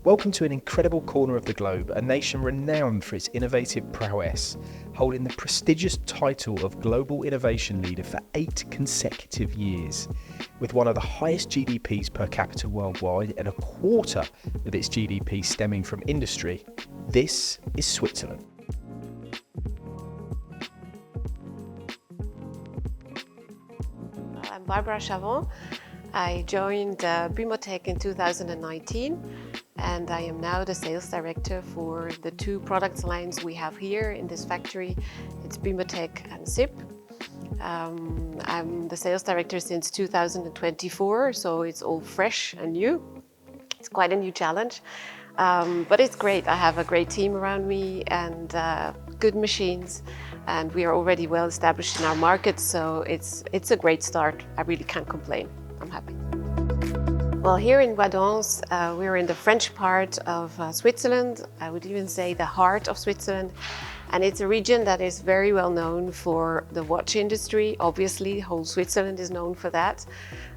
Welcome to an incredible corner of the globe, a nation renowned for its innovative prowess, holding the prestigious title of Global Innovation Leader for 8 consecutive years. With one of the highest GDPs per capita worldwide and a quarter of its GDP stemming from industry, this is Switzerland. I'm Barbara Chavan. I joined Bumotec in 2019 and I am now the sales director for the 2 product lines we have here in this factory. It's Bumotec and Zip. I'm the sales director since 2024, so it's all fresh and new. It's quite a new challenge, but it's great. I have a great team around me and good machines, and we are already well established in our market, so it's a great start. I really can't complain. I'm happy. Well, here in Vadance, we're in the French part of Switzerland. I would even say the heart of Switzerland. And it's a region that is very well known for the watch industry. Obviously, whole Switzerland is known for that.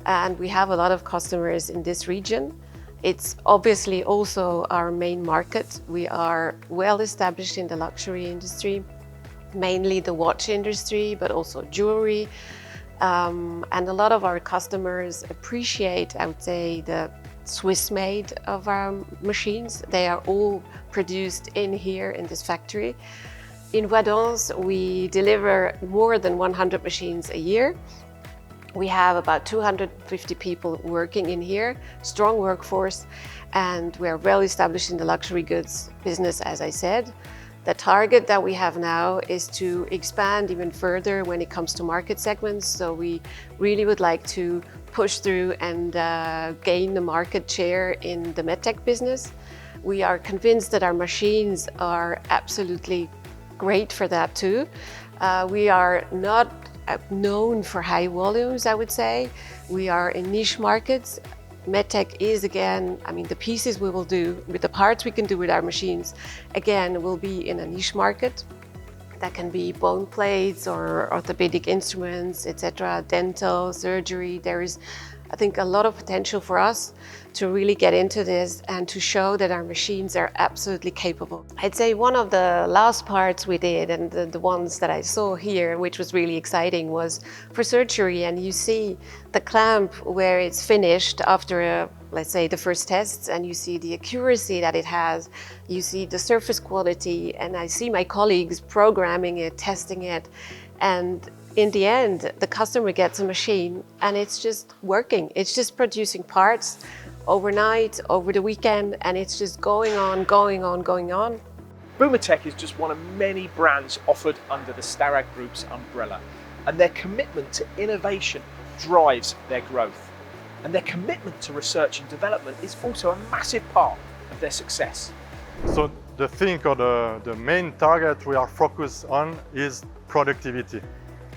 And we have a lot of customers in this region. It's obviously also our main market. We are well established in the luxury industry, mainly the watch industry, but also jewelry. And a lot of our customers appreciate, I would say, the Swiss made of our machines. They are all produced in here in this factory. In Vadance, we deliver more than 100 machines a year. We have about 250 people working in here, strong workforce, and we are well established in the luxury goods business, as I said. The target that we have now is to expand even further when it comes to market segments. So we really would like to push through and gain the market share in the medtech business. We are convinced that our machines are absolutely great for that too. We are not known for high volumes, I would say. We are in niche markets. MedTech is, again, I mean, the pieces we will do, with the parts we can do with our machines, again, will be in a niche market. That can be bone plates or orthopedic instruments, etc., dental, surgery. There is, I think, a lot of potential for us to really get into this and to show that our machines are absolutely capable. I'd say one of the last parts we did, and the ones that I saw here, which was really exciting, was for surgery. And you see the clamp where it's finished after, let's say, the first tests, and you see the accuracy that it has. You see the surface quality, and I see my colleagues programming it, testing it, and in the end, the customer gets a machine and it's just working. It's just producing parts overnight, over the weekend, and it's just going on, going on, going on. Bumotec is just one of many brands offered under the Starrag Group's umbrella, and their commitment to innovation drives their growth. And their commitment to research and development is also a massive part of their success. So the thing or the main target we are focused on is productivity.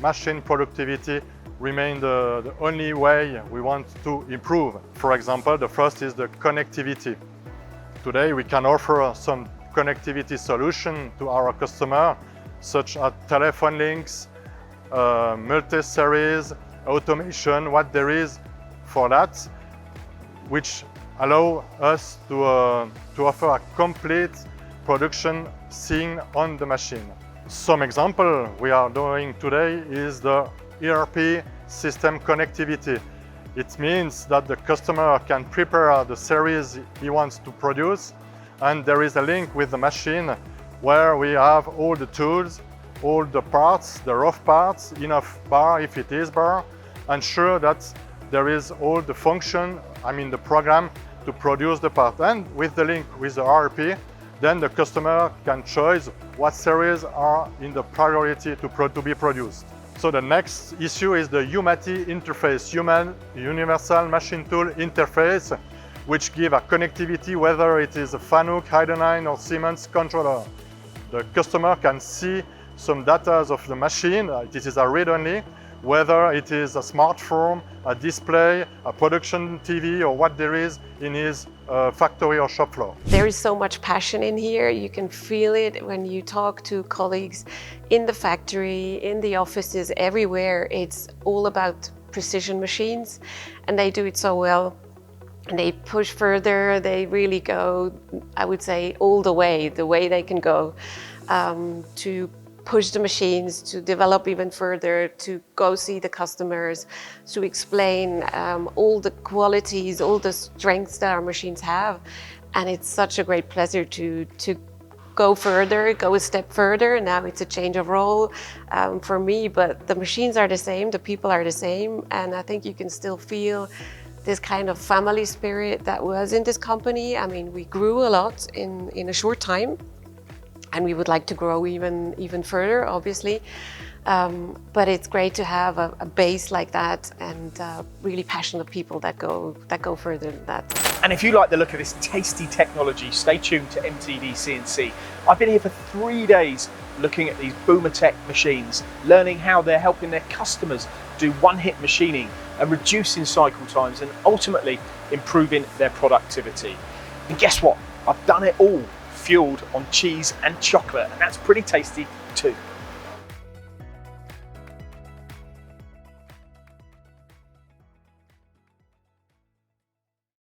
Machine productivity remains the only way we want to improve. For example, the first is the connectivity. Today we can offer some connectivity solution to our customer, such as telephone links, multi-series, automation, what there is for that, which allow us to offer a complete production scene on the machine. Some example we are doing today is the ERP system connectivity. It means that the customer can prepare the series he wants to produce, and there is a link with the machine where we have all the tools, all the parts, the rough parts, enough bar if it is bar, ensure that there is all the function, the program to produce the part. And with the link with the ERP, then the customer can choose what series are in the priority to be produced. So the next issue is the UMATI interface, Human Universal Machine Tool Interface, which give a connectivity whether it is a Fanuc, Heidenhain or Siemens controller. The customer can see some data of the machine, it is a read-only, whether it is a smartphone, a display, a production TV, or what there is in his factory or shop floor. There is so much passion in here. You can feel it when you talk to colleagues in the factory, in the offices, everywhere. It's all about precision machines, and they do it so well. and they push further. They really go, I would say, all the way they can go, to push the machines, to develop even further, to go see the customers, to explain all the qualities, all the strengths that our machines have. And it's such a great pleasure to go further, go a step further. Now it's a change of role for me, but the machines are the same, the people are the same, and I think you can still feel this kind of family spirit that was in this company. I mean, we grew a lot in a short time, and we would like to grow even further, obviously. But it's great to have a base like that, and really passionate people that go further than that. And if you like the look of this tasty technology, stay tuned to MTDCNC. I've been here for 3 days looking at these Bumotec machines, learning how they're helping their customers do one-hit machining and reducing cycle times, and ultimately improving their productivity. And guess what? I've done it all fueled on cheese and chocolate, and that's pretty tasty too.